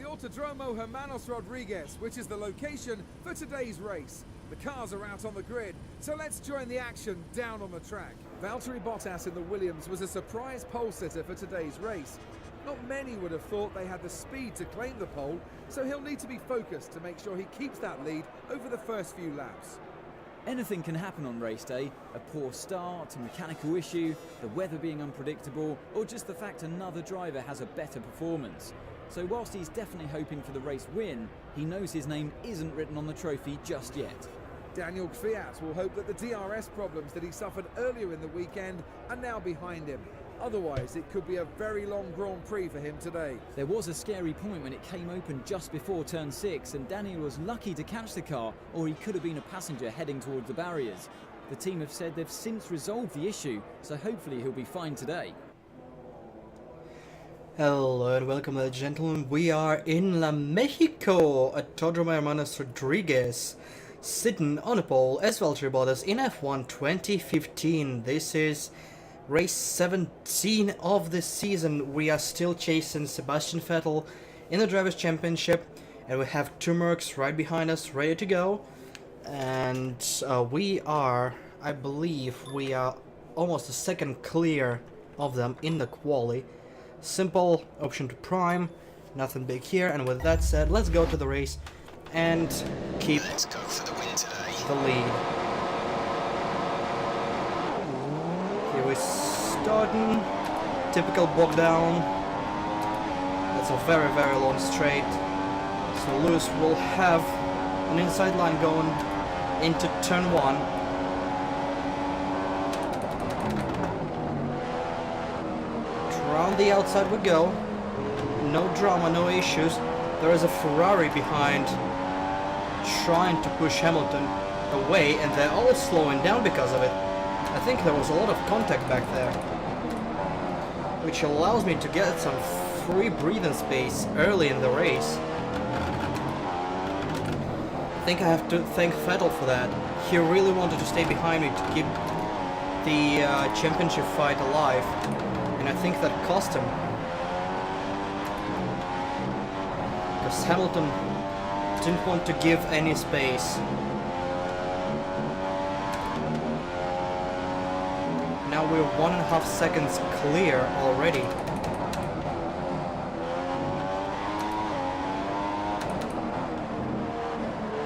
Autodromo Hermanos Rodriguez, which is the location for today's race. The cars are out on the grid, so let's join the action down on the track. Valtteri Bottas in the Williams was a surprise pole sitter for today's race. Not many would have thought they had the speed to claim the pole, so he'll need to be focused to make sure he keeps that lead over the first few laps. Anything can happen on race day. A poor start, a mechanical issue, the weather being unpredictable, or just the fact another driver has a better performance. So whilst he's definitely hoping for the race win, he knows his name isn't written on the trophy just yet. Daniel Kvyat will hope that the DRS problems that he suffered earlier in the weekend are now behind him. Otherwise, it could be a very long Grand Prix for him today. There was a scary point when it came open just before turn 6 and Daniel was lucky to catch the car, or he could have been a passenger heading towards the barriers. The team have said they've since resolved the issue, so hopefully he'll be fine today. Hello and welcome, ladies and gentlemen. We are in La Mexico at Autodromo Hermanos Rodriguez, sitting on a pole as Valtteri Bottas in F1 2015. This is race 17 of the season. We are still chasing Sebastian Vettel in the Drivers' Championship, and we have two Mercs right behind us, ready to go. And I believe we are almost a second clear of them in the quali. Simple option to prime, nothing big here. And with that said, let's go to the race and keep the lead. Here we're starting, typical bog down. That's a very long straight, so Lewis will have an inside line going into turn 1. Around the outside we go, no drama, no issues. There is a Ferrari behind trying to push Hamilton away, and they're all slowing down because of it. I think there was a lot of contact back there, which allows me to get some free breathing space early in the race. I think I have to thank Vettel for that. He really wanted to stay behind me to keep the championship fight alive, and I think that cost him, because Hamilton didn't want to give any space. Now we're 1.5 seconds clear already.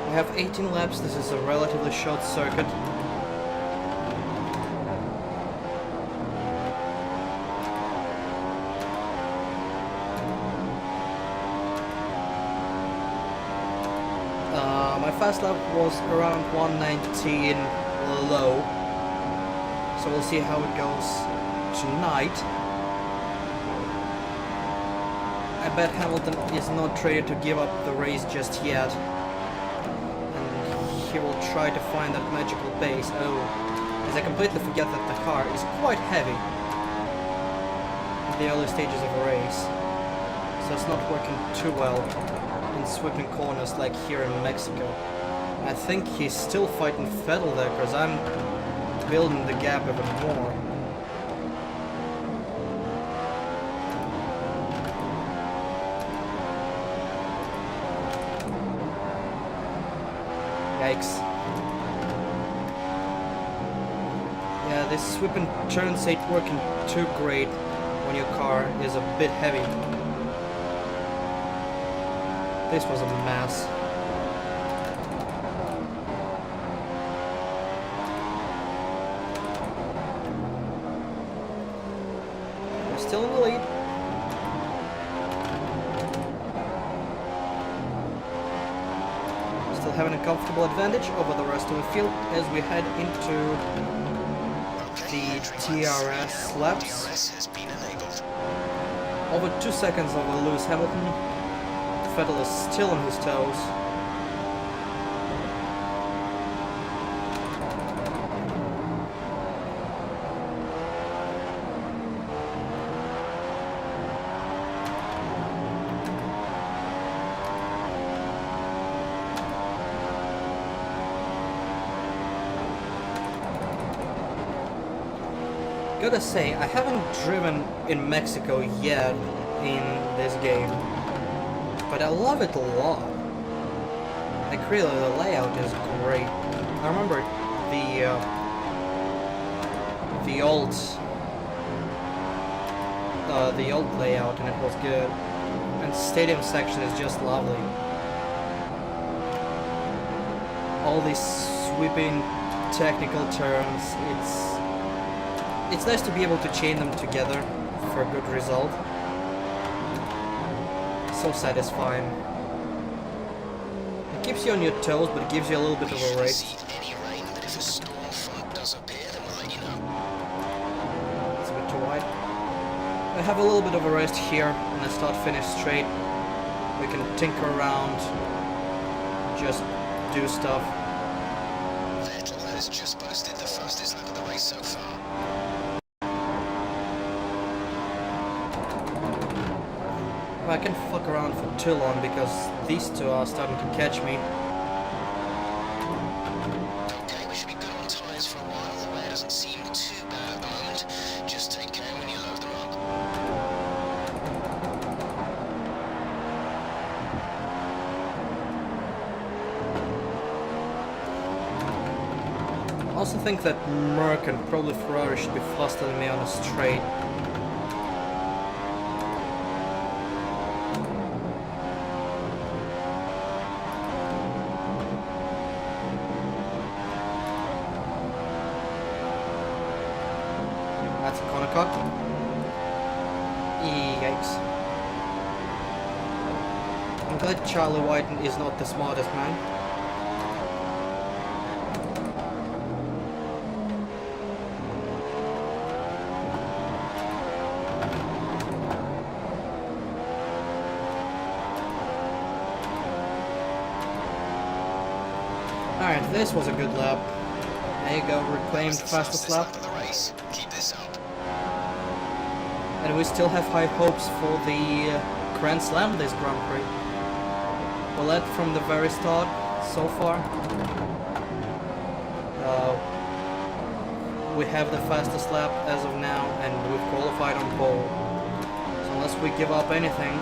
We have 18 laps. This is a relatively short circuit. My fast lap was around 119 low. So we'll see how it goes tonight. I bet Hamilton is not ready to give up the race just yet. And he will try to find that magical pace. Oh, as I completely forget that the car is quite heavy in the early stages of a race. So it's not working too well in sweeping corners like here in Mexico. And I think he's still fighting Vettel there, because I'm building the gap even more. Yikes. Yeah, this sweeping turns ain't working too great when your car is a bit heavy. This was a mess. Still in the lead. Still having a comfortable advantage over the rest of the field as we head into the DRS laps. Over 2 seconds over Lewis Hamilton. Vettel is still on his toes. Gotta say, I haven't driven in Mexico yet in this game. but I love it a lot. Like really, the layout is great. I remember the old layout, and it was good. And stadium section is just lovely. All these sweeping technical terms. It's nice to be able to chain them together for a good result. So satisfying. It keeps you on your toes, but it gives you a little bit of a race. It's a bit too wide. I have a little bit of a rest here, and I start finish straight. We can tinker around, just do stuff. Vettel has just posted the fastest lap of the race so far. I can't fuck around for too long because these two are starting to catch me. Okay, we should be good on tyres for a while. The wear doesn't seem too bad at the moment. Just take care when you load them up. I also think that Merc and probably Ferrari should be faster than me on a straight. That's a corner cut. Yikes. I'm glad Charlie White is not the smartest man. Alright, this was a good lap. There you go, reclaimed fastest lap. Keep this up. And we still have high hopes for the Grand Slam this Grand Prix. Well, led from the very start so far. We have the fastest lap as of now, and we've qualified on pole. So unless we give up anything,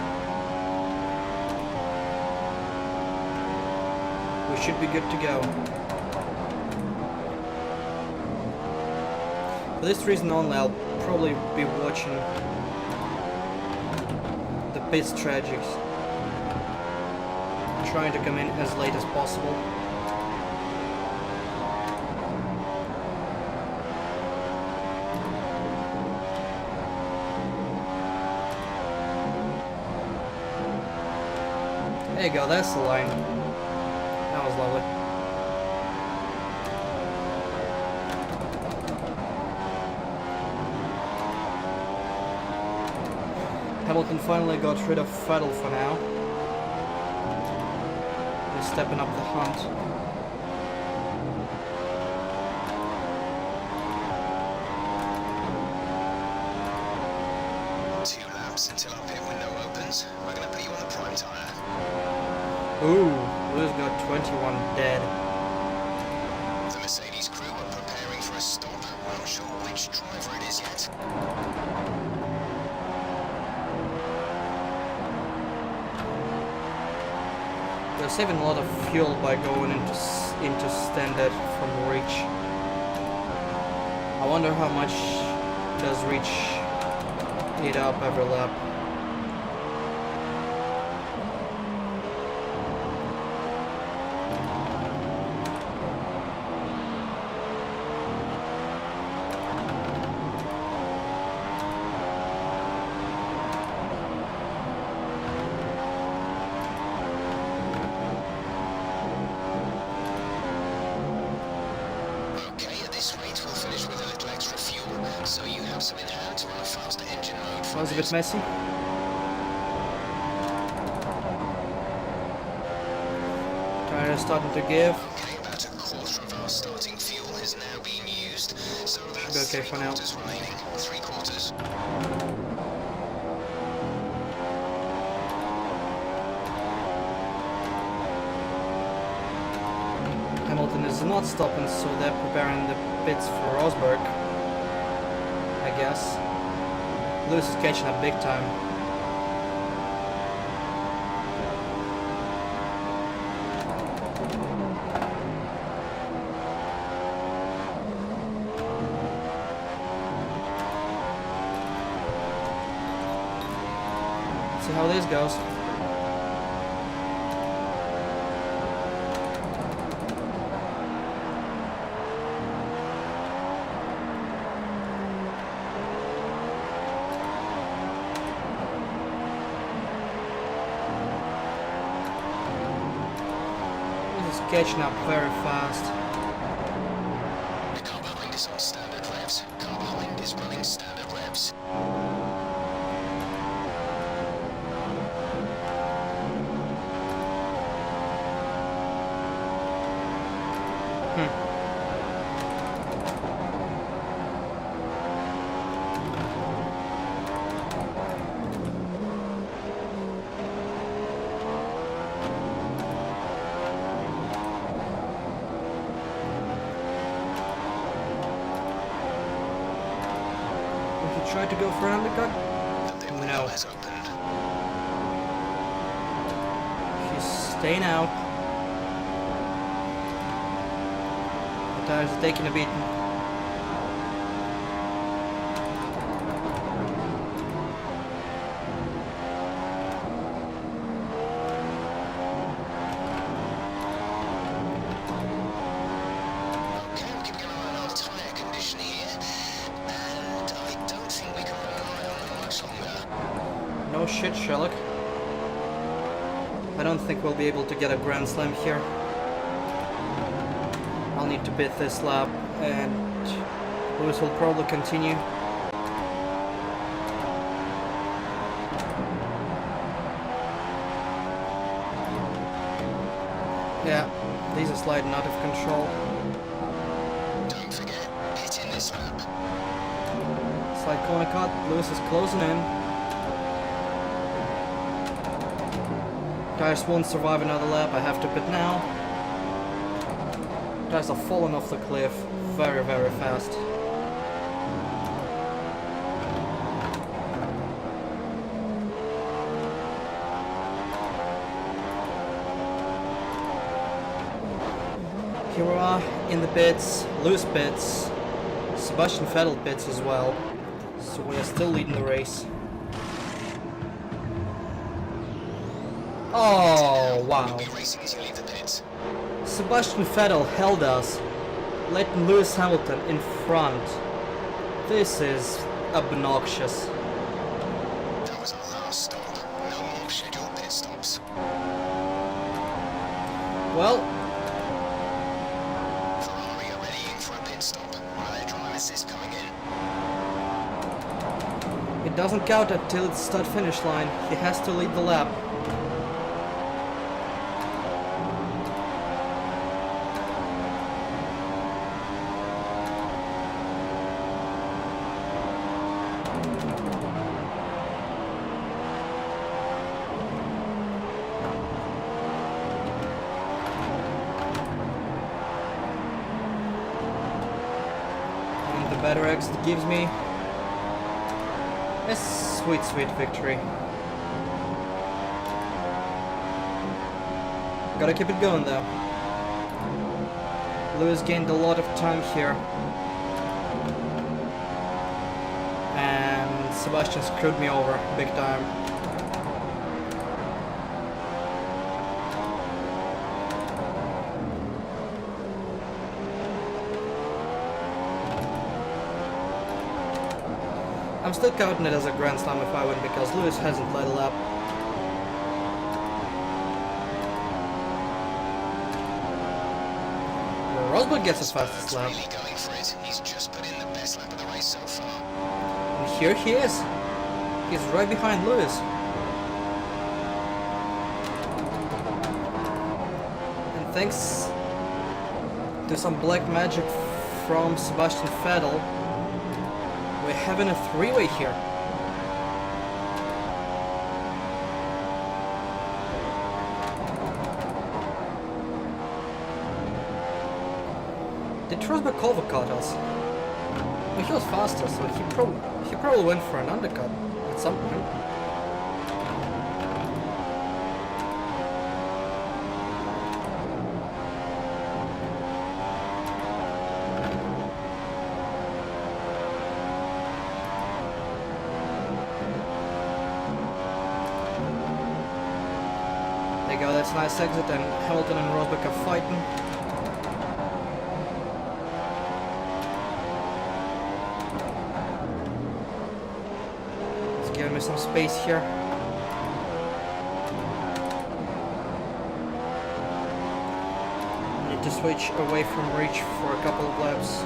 we should be good to go. For this reason only, I'll probably be watching the pit strategies, trying to come in as late as possible. There you go, that's the line. That was lovely. Hamilton finally got rid of Vettel for now. He's stepping up the hunt. Two laps until our pit window opens. We're going to put you on the prime tyre. Ooh, Lewis got 21 dead. The Mercedes crew are preparing for a stop. We're not sure which driver it is yet. They're saving a lot of fuel by going into standard from Reach. I wonder how much does Reach eat up every lap. So you have some in hand to run a faster engine mode. That was a bit messy. Tire is starting to give. Okay, about a quarter of our starting fuel has now been used. So that's okay for now. 3/4 remaining. 3/4. Hamilton is not stopping, so they're preparing the pits for Rosberg, I guess. Lewis is catching up big time. See how this goes. This is catching up very fast. The car behind is on standard revs. Car behind is running standard revs. Try to go for an undercut? The window has opened. He's staying out. The tires are taking a beating. Okay, we're keeping an eye on our tyre condition here, and I don't think we can rely on them much longer. No shit, Sherlock. I don't think we'll be able to get a Grand Slam here. I'll need to bid this lap, and Lewis will probably continue. Yeah, these are sliding out of control. Don't forget, hit in this lap. Slight corner cut, Lewis is closing in. Tires won't survive another lap, I have to pit now. Tires are falling off the cliff very, very fast. Here we are in the pits, Lewis pits, Sebastian Vettel pits as well, so we are still leading the race. Oh, wow. You'll be racing as you leave the pits. Sebastian Vettel held us, letting Lewis Hamilton in front. This is obnoxious. That was our last stop. No more scheduled pit stops. Well, Ferrari are readying for a pit stop. One of their drive assist coming in. it doesn't count until it's start-finish line. He has to lead the lap. And the better exit gives me a sweet, sweet victory. Gotta keep it going though. Lewis gained a lot of time here. And Sebastian screwed me over big time. I'm still counting it as a Grand Slam if I win because Lewis hasn't led a lap. Rosberg gets his fastest lap. Really going for it. He's just put in the best lap of the race so far. And here he is. He's right behind Lewis. And thanks to some black magic from Sebastian Vettel, we're having a three-way here. Did Rosberg overcut us? Well, he was faster, so he probably went for an undercut at some point. That's a nice exit, and Hamilton and Rosberg are fighting. It's giving me some space here. Need to switch away from reach for a couple of laps.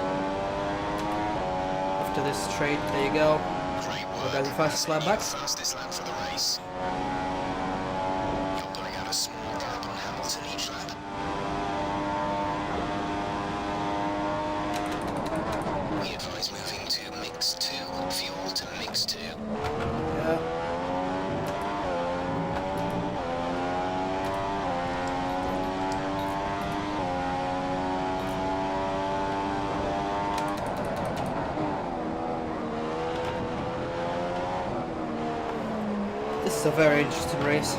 After this straight, there you go. We got the fastest lap back. Fastest lap for the race. You're putting out a small gap on Hamilton each lap. We advise moving to mix 2, fuel to mix 2. Yeah. This is a very interesting race.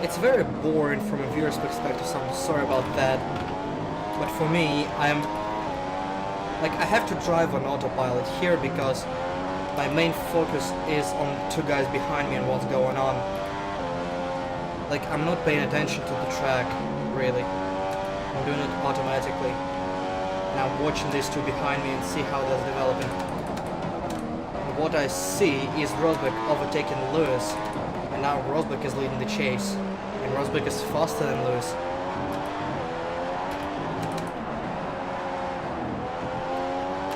It's very boring from a viewer's perspective, so I'm sorry about that. But for me, I have to drive on autopilot here because my main focus is on two guys behind me and what's going on. Like, I'm not paying attention to the track, really. I'm doing it automatically. And I'm watching these two behind me and see how that's developing. And what I see is Rosberg overtaking Lewis, and now Rosberg is leading the chase. And Rosberg is faster than Lewis.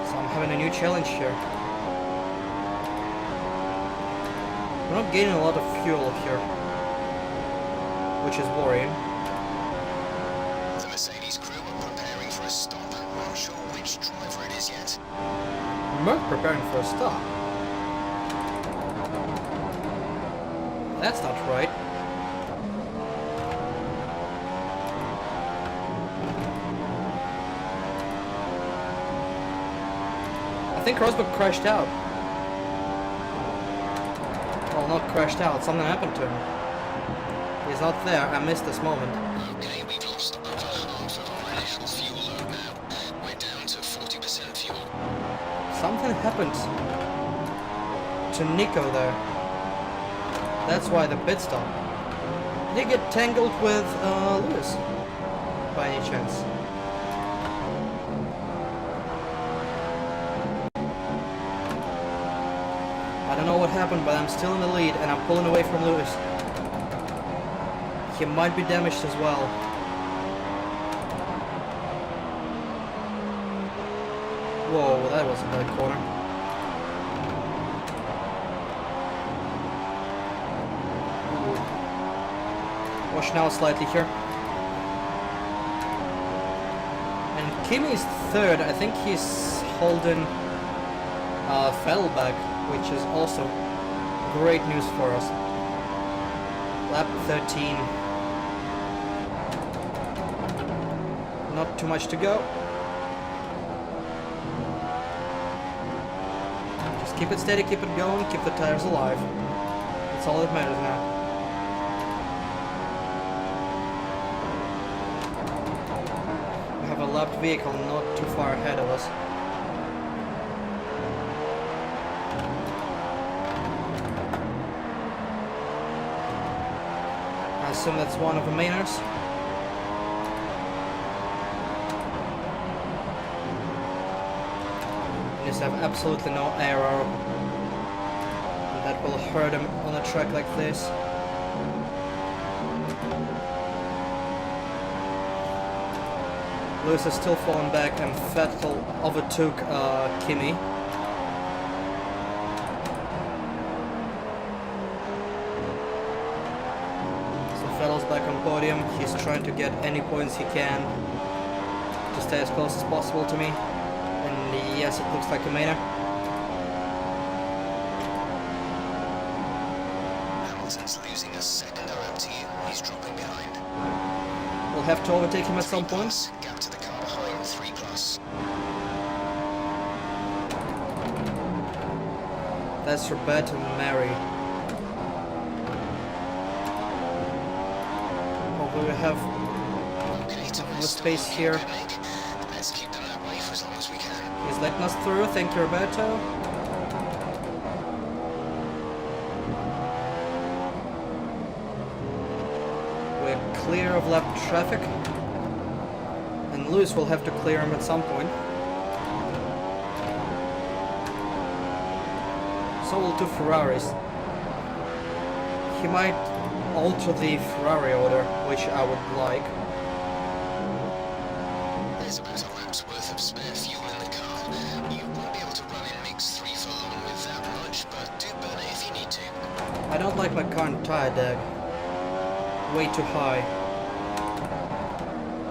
So I'm having a new challenge here. We're not gaining a lot of fuel here, which is worrying. The Mercedes crew are preparing for a stop. We're not sure which driver it is yet. Merck preparing for a stop. That's not right. I think Rosberg crashed out. Well, not crashed out, something happened to him. He's not there, I missed this moment. Okay, we've lost over half of our initial fuel load now. We're down to 40% fuel. Something happened to Nico there. That's why the pit stop. Did he get tangled with Lewis? By any chance? I don't know what happened, but I'm still in the lead and I'm pulling away from Lewis. He might be damaged as well. Whoa, that was a bad corner. Watch now slightly here. And Kimi's third. I think he's holding Vettel back, which is also great news for us. Lap 13. Not too much to go. Just keep it steady, keep it going, keep the tires alive. That's all that matters now. We have a lapped vehicle not too far ahead of us. I assume that's one of the mainers. He needs to have absolutely no aero. And that will hurt him on a track like this. Lewis is still falling back and Vettel overtook Kimi. Vettel's back on podium. He's trying to get any points he can to stay as close as possible to me. And yes, it looks like a mainer. Hamilton's losing a second lap to you. He's dropping behind. We'll have to overtake him at some point. Gap to the car behind, 3+. That's Roberto Mary. We have the space here. Let's keep them that way for as long as we can. He's letting us through. Thank you, Roberto. clear of lap traffic. And Lewis will have to clear him at some point. So will two Ferraris. He might alter the Ferrari order, which I would like. There's about a lap's worth of spare fuel in the car. You won't be able to run in mix 3 for long with that much, but do burn it if you need to. I don't like my current tire deck. Way too high.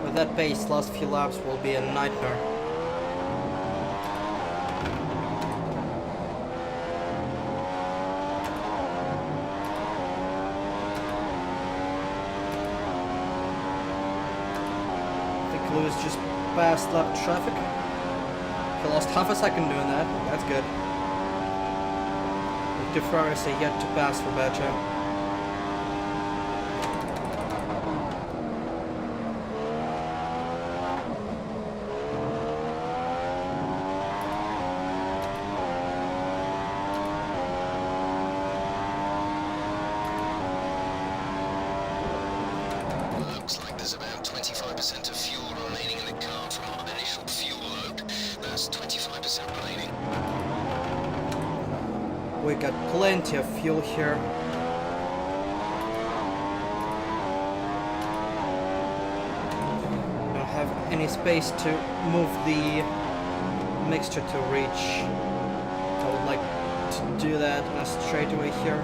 With that pace, last few laps will be a nightmare. Lewis just passed lap traffic. He lost half a second doing that. That's good. The Ferraris are yet to pass for Badger. Looks like there's about 25% of fuel remaining in the car from our initial fuel load. That's 25% remaining. We got plenty of fuel here. Don't have any space to move the mixture to reach. I would like to do that in a straightaway here.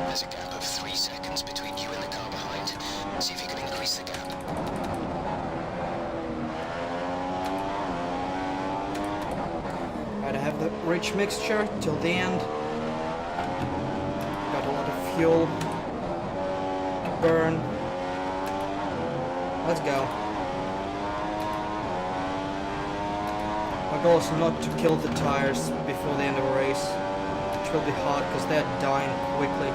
There's a gap of 3 seconds between you and the car behind. See if you can increase the gap. Right, I have the rich mixture till the end. Got a lot of fuel to burn. Let's go. My goal is not to kill the tires before the end of the race, which will be hard because they're dying quickly.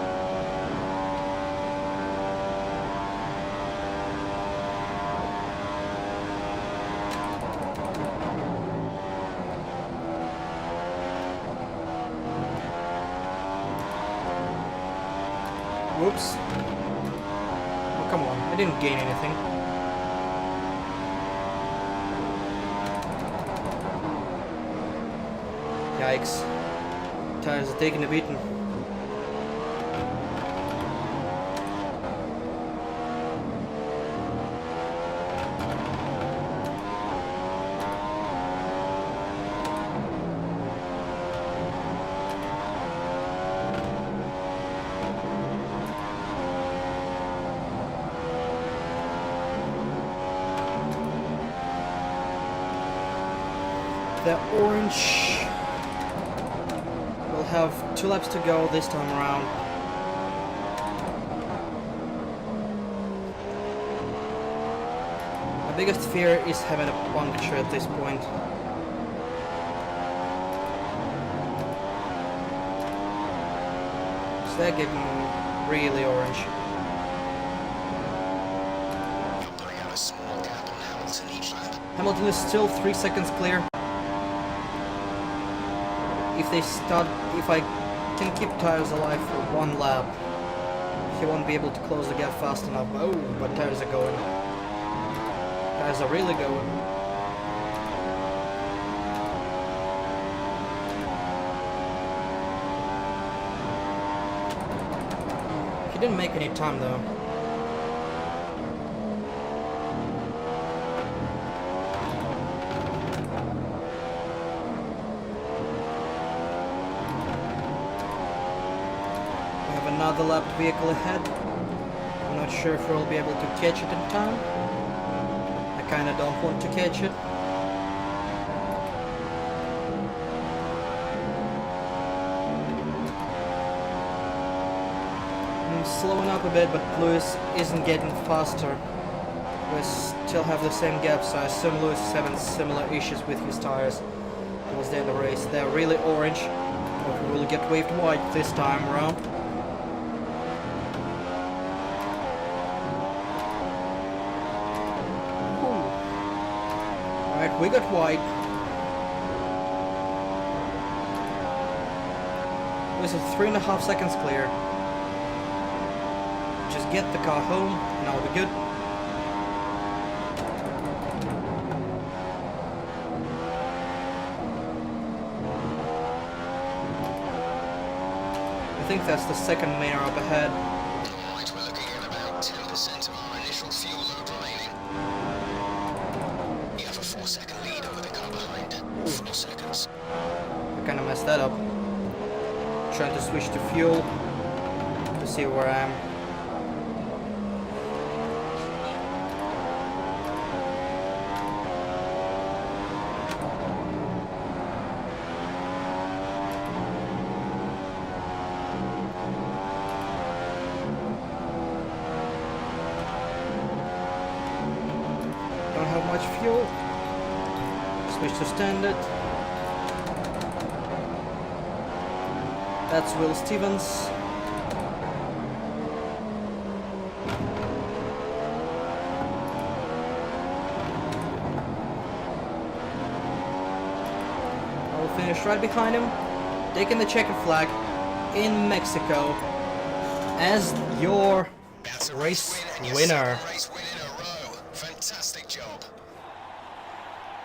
Whoops. Oh, come on. I didn't gain anything. Yikes. Tires are taking a beating. The orange will have 2 laps to go this time around. My biggest fear is having a puncture at this point. So they're getting really orange. You're putting out a small gap on Hamilton each lap. Hamilton is still 3 seconds clear. If I can keep tires alive for 1 lap, he won't be able to close the gap fast enough. Oh, but tires are going. Tires are really going. He didn't make any time though. Another lapped vehicle ahead. I'm not sure if we'll be able to catch it in time. I kinda don't want to catch it. I'm slowing up a bit, but Lewis isn't getting faster. We still have the same gap, so I assume Lewis is having similar issues with his tires towards the end of the race. They're really orange, but we will get waved white this time around. Alright, we got white. This is 3.5 seconds clear. get the car home, and I'll be good. I think that's the second main up ahead. Alright, we're looking at about 10% of our initial fuel load remaining. You have a 4-second lead over the car behind. 4 seconds. I kinda messed that up. Trying to switch to fuel to see where I am. Don't have much fuel. Switch to standard. That's Will Stevens. I'll finish right behind him, taking the checkered flag in Mexico as your That's a race win and your winner. second race win in a row. Fantastic job.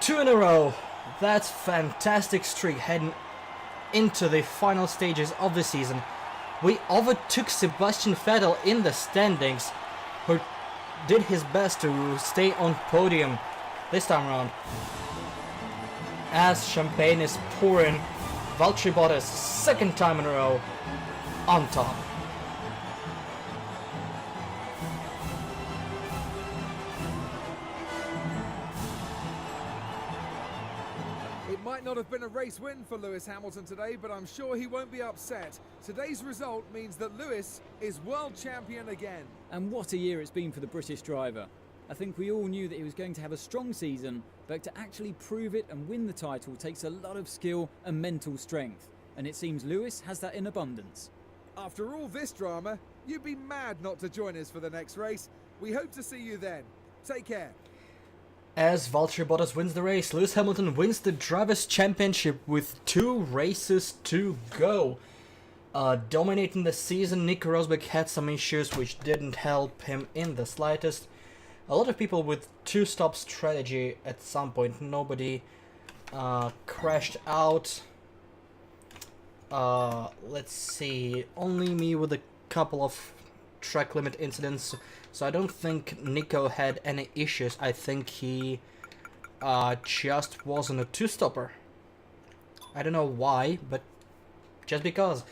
2 in a row. That's fantastic streak heading into the final stages of the season. We overtook Sebastian Vettel in the standings, who did his best to stay on podium this time around. As champagne is pouring, Valtteri Bottas, second time in a row, on top. It might not have been a race win for Lewis Hamilton today, but I'm sure he won't be upset. Today's result means that Lewis is world champion again. And what a year it's been for the British driver. I think we all knew that he was going to have a strong season, but to actually prove it and win the title takes a lot of skill and mental strength. And it seems Lewis has that in abundance. After all this drama, you'd be mad not to join us for the next race. We hope to see you then. Take care. As Valtteri Bottas wins the race, Lewis Hamilton wins the Drivers' Championship with 2 races to go. Dominating the season, Nico Rosberg had some issues which didn't help him in the slightest. A lot of people with 2-stop strategy at some point. Nobody crashed out. Let's see, only me with a couple of track limit incidents, so I don't think Nico had any issues. I think he just wasn't a 2-stopper. I don't know why, but just because.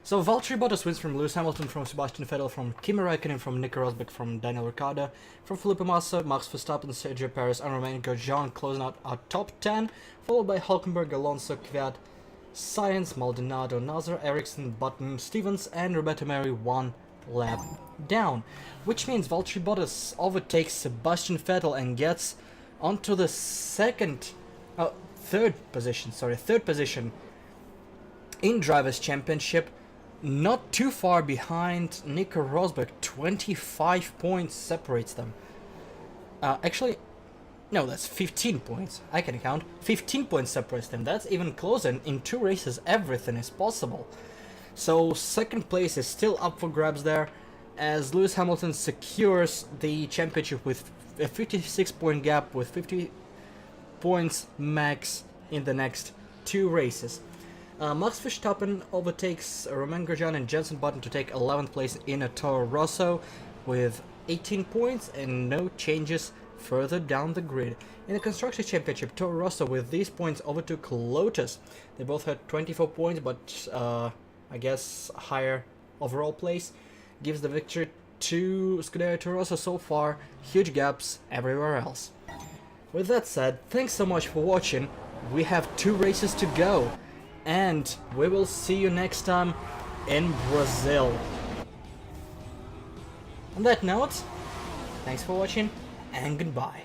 So Valtteri Bottas wins from Lewis Hamilton, from Sebastian Vettel, from Kimi Räikkönen, from Nico Rosberg, from Daniel Ricciardo, from Felipe Massa, Max Verstappen, Sergio Perez, and Romain Grosjean closing out our top 10, followed by Hulkenberg, Alonso, Kvyat, Sainz, Maldonado, Nasser, Ericsson, Button, Stevens, and Roberto Merri 1 lap down, which means Valtteri Bottas overtakes Sebastian Vettel and gets onto the third position in Drivers' Championship, not too far behind Nico Rosberg. 25 points separates them. Actually, no, that's 15 points. I can count. 15 points separates them. That's even closer. In 2 races, everything is possible. So second place is still up for grabs there, as Lewis Hamilton secures the championship with a 56-point gap, with 50 points max in the next 2 races. Max Verstappen overtakes Romain Grosjean and Jenson Button to take 11th place in a Toro Rosso with 18 points and no changes further down the grid. In the Constructors' Championship, Toro Rosso with these points overtook Lotus. They both had 24 points, but I guess higher overall place gives the victory to Scuderia Toro Rosso so far. Huge gaps everywhere else. With that said, thanks so much for watching. We have 2 races to go, and we will see you next time in Brazil. On that note, thanks for watching and goodbye.